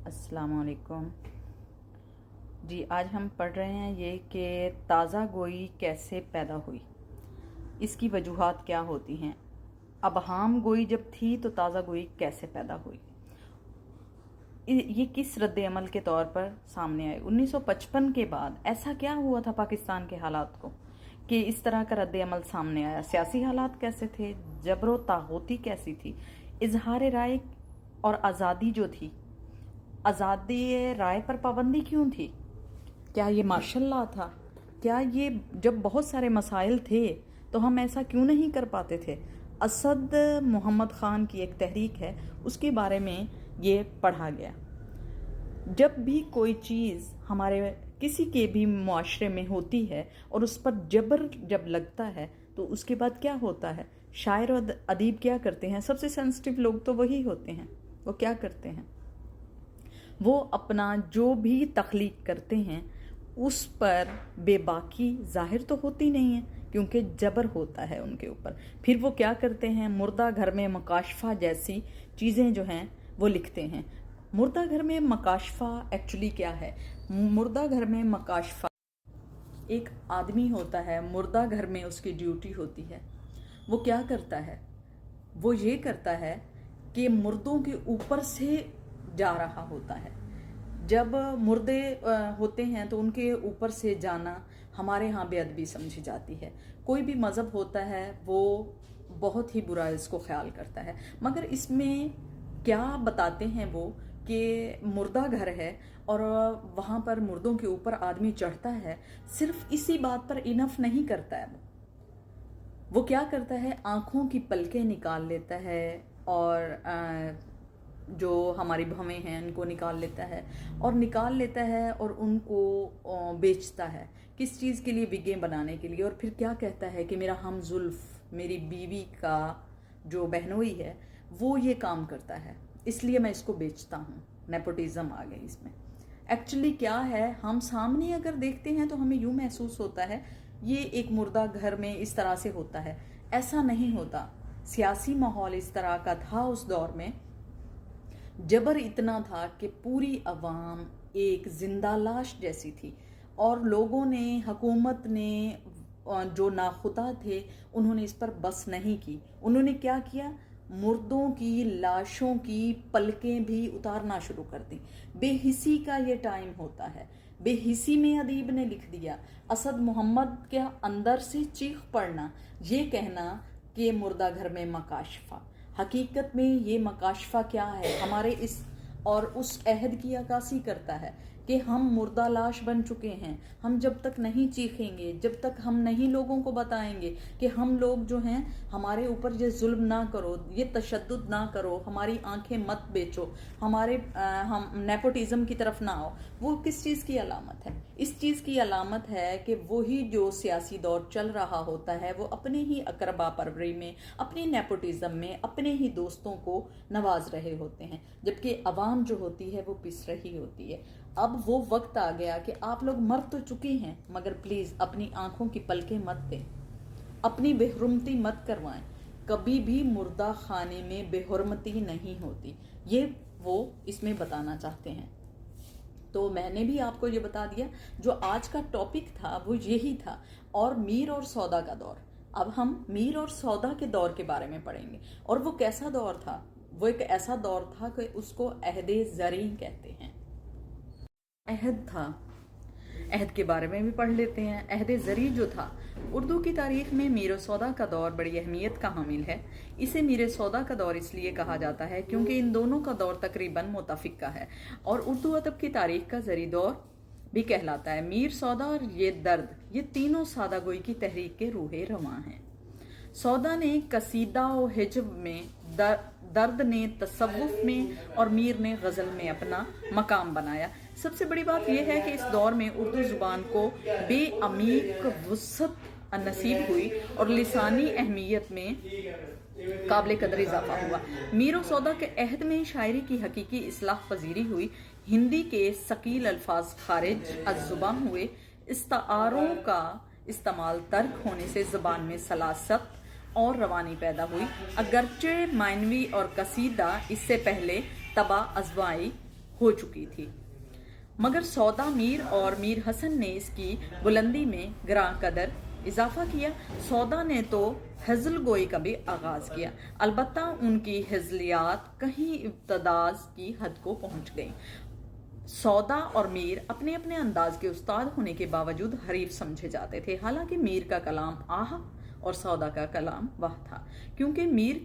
अस्सलाम वालेकुम जी। आज हम पढ़ रहे हैं ये कि ताज़ा गोई कैसे पैदा हुई, इसकी वजूहात क्या होती हैं। अबहाम गोई जब थी तो ताज़ा गोई कैसे पैदा हुई, ये किस रद्द अमल के तौर पर सामने आए। 1955 के बाद ऐसा क्या हुआ था पाकिस्तान के हालात को कि इस तरह का रद्द अमल सामने आया। सियासी हालात कैसे थे, जबरो तागूती कैसी थी, इजहार राय और आज़ादी जो थी, आज़ादी राय पर पाबंदी क्यों थी, क्या ये मार्शल लॉ था, क्या ये जब बहुत सारे मसाइल थे तो हम ऐसा क्यों नहीं कर पाते थे। असद मोहम्मद ख़ान की एक तहरीक है, उसके बारे में ये पढ़ा गया। जब भी कोई चीज़ हमारे किसी के भी मुआशरे में होती है और उस पर जबर जब लगता है तो उसके बाद क्या होता है, शायर और अदीब क्या करते हैं, सबसे सेंसिटिव लोग तो वही होते हैं। वो क्या करते हैं, वो अपना जो भी तख्लीक करते हैं उस पर बेबाकी जाहिर तो होती नहीं है क्योंकि जबर होता है उनके ऊपर। फिर वो क्या करते हैं, मुर्दा घर में मकाशफा जैसी चीज़ें जो हैं वो लिखते हैं। मुर्दा घर में मकाशफा एक्चुअली क्या है, मुर्दा घर में मकाशफा एक आदमी होता है, मुर्दा घर में उसकी ड्यूटी होती है। वो क्या करता है, वो ये करता है कि मुर्दों के ऊपर से जा रहा होता है। जब मुर्दे होते हैं तो उनके ऊपर से जाना हमारे यहाँ बेअदबी समझी जाती है। कोई भी मज़हब होता है वो बहुत ही बुरा इसको ख्याल करता है, मगर इसमें क्या बताते हैं वो कि मुर्दा घर है और वहाँ पर मुर्दों के ऊपर आदमी चढ़ता है। सिर्फ इसी बात पर इनफ नहीं करता है, वो क्या करता है, आँखों की पलकें निकाल लेता है और जो हमारी भवें हैं उनको निकाल लेता है और उनको बेचता है। किस चीज़ के लिए, विगें बनाने के लिए। और फिर क्या कहता है कि मेरा हम जुल्फ, मेरी बीवी का जो बहनोई है वो ये काम करता है इसलिए मैं इसको बेचता हूँ। नेपोटिज्म आ गई इसमें। एक्चुअली क्या है, हम सामने अगर देखते हैं तो हमें यूँ महसूस होता है ये एक मुर्दा घर में इस तरह से होता है। ऐसा नहीं होता। सियासी माहौल इस तरह का था उस दौर में, जबर इतना था कि पूरी अवाम एक जिंदा लाश जैसी थी और लोगों ने, हुकूमत ने, जो नाखुदा थे उन्होंने इस पर बस नहीं की। उन्होंने क्या किया, मुर्दों की लाशों की पलकें भी उतारना शुरू कर दी। बेहिसी का ये टाइम होता है। बेहिसी में अदीब ने लिख दिया, असद मोहम्मद के अंदर से चीख पड़ना, ये कहना कि मुर्दा घर में मकाशफा। हकीकत में ये मकाशफा क्या है, हमारे इस और उस अहद की अक्कासी करता है कि हम मुर्दा लाश बन चुके हैं। हम जब तक नहीं चीखेंगे, जब तक हम नहीं लोगों को बताएंगे कि हम लोग जो हैं हमारे ऊपर ये जुल्म ना करो, ये तशद्दुद ना करो, हमारी आंखें मत बेचो, हमारे हम नेपोटिज्म की तरफ ना आओ, वो किस चीज़ की अलामत है? इस चीज़ की अलामत है कि वही जो सियासी दौर चल रहा होता है वो अपने ही अकरबा परवरी में, अपनी नेपोटिज्म में अपने ही दोस्तों को नवाज रहे होते हैं, जबकि अवाम जो होती है वो पिस रही होती है। अब वो वक्त आ गया कि आप लोग मर तो चुके हैं मगर प्लीज़ अपनी आंखों की पलकें मत दें, अपनी बेहुरमती मत करवाएं। कभी भी मुर्दा खाने में बेहुरमती नहीं होती, ये वो इसमें बताना चाहते हैं। तो मैंने भी आपको ये बता दिया, जो आज का टॉपिक था वो यही था। और मीर और सौदा का दौर, अब हम मीर और सौदा के दौर के बारे में पढ़ेंगे। और वो कैसा दौर था, वो एक ऐसा दौर था कि उसको अहदे ज़री कहते हैं। अहद था, अहद के बारे में भी पढ़ लेते हैं। अहद ज़री जो था, उर्दू की तारीख में मीर सौदा का दौर बड़ी अहमियत का हामिल है। इसे मीर सौदा का दौर इसलिए कहा जाता है क्योंकि इन दोनों का दौर तकरीबन मुतफिक का है और उर्दू अदब की तारीख का ज़री दौर भी कहलाता है। मीर सौदा और ये दर्द, ये तीनों सादा गोई की तहरीक के रूहे रवां हैं। सौदा ने कसीदा व हिजब में, दर्द ने तसव्वुफ में और मीर ने गज़ल में अपना मकाम बनाया। सबसे बड़ी बात यह है कि इस दौर में उर्दू ज़ुबान को बेअमीक वुसअत नसीब हुई और लिसानी अहमियत में काबिल कदर इजाफा हुआ। मीर और सौदा के अहद में शायरी की हकीकी इस्लाह पजीरी हुई। हिंदी के सकील अल्फाज खारिज अज़्ज़ुबान हुए। इस्तारों का इस्तेमाल तर्क होने से ज़बान में सलासत और रवानी पैदा हुई। अगरचे मानवी और कसीदा इससे पहले तबा अजवाई ہو چکی تھی، مگر سودا میر اور میر حسن نے اس کی بلندی میں گراں قدر اضافہ کیا۔ سودا نے تو ہزل گوئی کا بھی آغاز کیا، البتہ ان کی ہزلیات کہیں ابتداز کی حد کو پہنچ گئیں۔ سودا اور میر اپنے اپنے انداز کے استاد ہونے کے باوجود حریف سمجھے جاتے تھے، حالانکہ میر کا کلام آہ اور سودا کا کلام واہ تھا، کیونکہ میر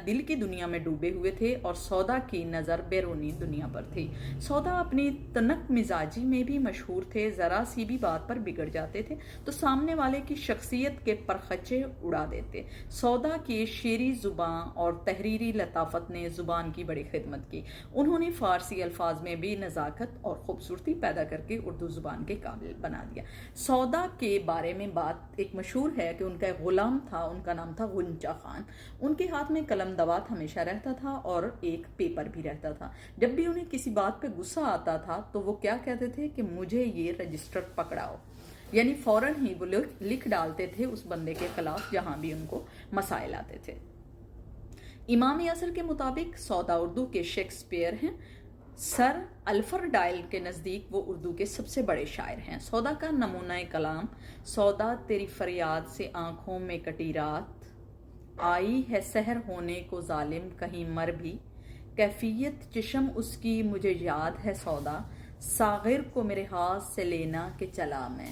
دل کی دنیا میں ڈوبے ہوئے تھے اور سودا کی نظر بیرونی دنیا پر تھی۔ سودا اپنی تنک مزاجی میں بھی مشہور تھے، ذرا سی بھی بات پر بگڑ جاتے تھے تو سامنے والے کی شخصیت کے پرخچے اڑا دیتے۔ سودا کی شیریں زباں اور تحریری لطافت نے زبان کی بڑی خدمت کی۔ انہوں نے فارسی الفاظ میں بھی نزاکت اور خوبصورتی پیدا کر کے اردو زبان کے قابل بنا دیا۔ سودا کے بارے میں بات ایک مشہور ہے کہ ان کا غلام تھا، ان کا نام تھا غنچہ خان۔ ان کے ہاتھ میں قلم دوات ہمیشہ رہتا تھا اور ایک پیپر بھی رہتا تھا۔ جب بھی انہیں کسی بات پہ غصہ آتا تھا تو وہ کیا کہتے تھے کہ مجھے یہ رجسٹر پکڑاؤ، یعنی فوراً ہی وہ لکھ ڈالتے تھے اس بندے کے خلاف جہاں بھی ان کو مسائل آتے تھے۔ امام عصر کے مطابق سودا اردو کے شیکسپیئر ہیں۔ سر الفر ڈائل کے نزدیک وہ اردو کے سب سے بڑے شاعر ہیں۔ سودا کا نمونہ کلام: سودا تیری فریاد سے آنکھوں میں کٹی رات، آئی ہے سحر ہونے کو ظالم کہیں مر بھی، کیفیت چشم اس کی مجھے یاد ہے سودا، ساغر کو میرے ہاتھ سے لینا کہ چلا میں۔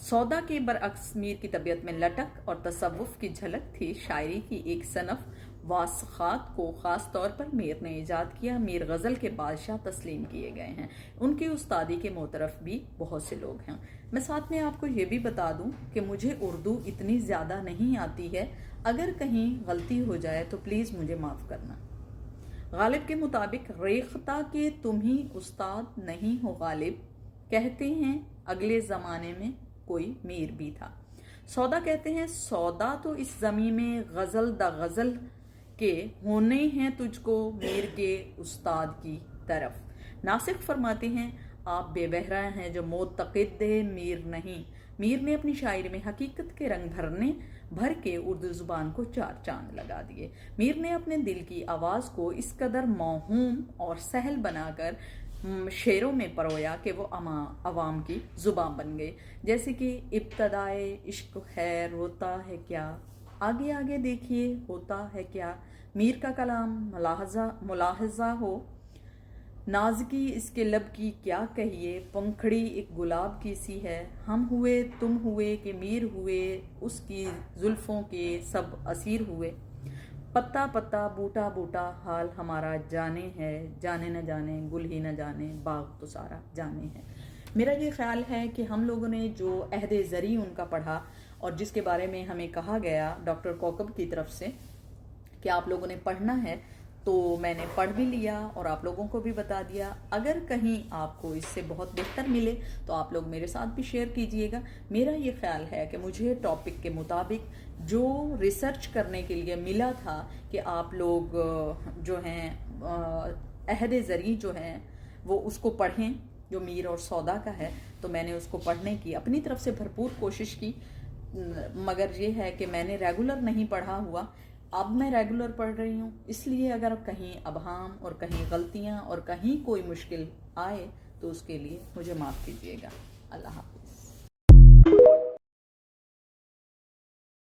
سودا کے برعکس میر کی طبیعت میں لٹک اور تصوف کی جھلک تھی۔ شاعری کی ایک صنف واسخات کو خاص طور پر میر نے ایجاد کیا۔ میر غزل کے بادشاہ تسلیم کیے گئے ہیں، ان کی استادی کے معترف بھی بہت سے لوگ ہیں۔ میں ساتھ میں آپ کو یہ بھی بتا دوں کہ مجھے اردو اتنی زیادہ نہیں آتی ہے، اگر کہیں غلطی ہو جائے تو پلیز مجھے معاف کرنا۔ غالب کے مطابق ریختہ کہ تم ہی استاد نہیں ہو غالب، کہتے ہیں اگلے زمانے میں کوئی میر بھی تھا۔ سودا کہتے ہیں سودا تو اس زمین میں غزل دا غزل کے ہونے ہیں تجھ کو میر کے استاد کی طرف۔ ناسخ فرماتے ہیں آپ بے بہرا ہیں جو معتقد میر نہیں۔ میر نے اپنی شاعری میں حقیقت کے رنگ بھر کے اردو زبان کو چار چاند لگا دیے۔ میر نے اپنے دل کی آواز کو اس قدر موہوم اور سہل بنا کر شعروں میں پرویا کہ وہ عوام کی زبان بن گئے، جیسے کہ ابتدائے عشق خیر ہوتا ہے کیا، آگے آگے دیکھیے ہوتا ہے کیا، میر کا کلام ملاحظہ ہو، نازکی اس کے لب کی کیا کہیے، پنکھڑی ایک گلاب کی سی ہے، ہم ہوئے تم ہوئے کہ میر ہوئے، اس کی زلفوں کے سب اسیر ہوئے، پتا پتا بوٹا بوٹا حال ہمارا جانے ہے، جانے نہ جانے گل ہی نہ جانے باغ تو سارا جانے ہے۔ میرا یہ خیال ہے کہ ہم لوگوں نے جو عہد زریں ان کا پڑھا اور جس کے بارے میں ہمیں کہا گیا ڈاکٹر کوکب کی طرف سے کہ آپ لوگوں نے پڑھنا ہے، تو میں نے پڑھ بھی لیا اور آپ لوگوں کو بھی بتا دیا۔ اگر کہیں آپ کو اس سے بہت بہتر ملے تو آپ لوگ میرے ساتھ بھی شیئر کیجئے گا۔ میرا یہ خیال ہے کہ مجھے ٹاپک کے مطابق جو ریسرچ کرنے کے لیے ملا تھا کہ آپ لوگ جو ہیں عہد زریں جو ہیں وہ اس کو پڑھیں جو میر اور سودا کا ہے، تو میں نے اس کو پڑھنے کی اپنی طرف سے بھرپور کوشش کی، مگر یہ ہے کہ میں نے ریگولر نہیں پڑھا ہوا۔ اب میں ریگولر پڑھ رہی ہوں، اس لیے اگر کہیں ابہام اور کہیں غلطیاں اور کہیں کوئی مشکل آئے تو اس کے لیے مجھے معاف کیجیے گا۔ اللہ حافظ۔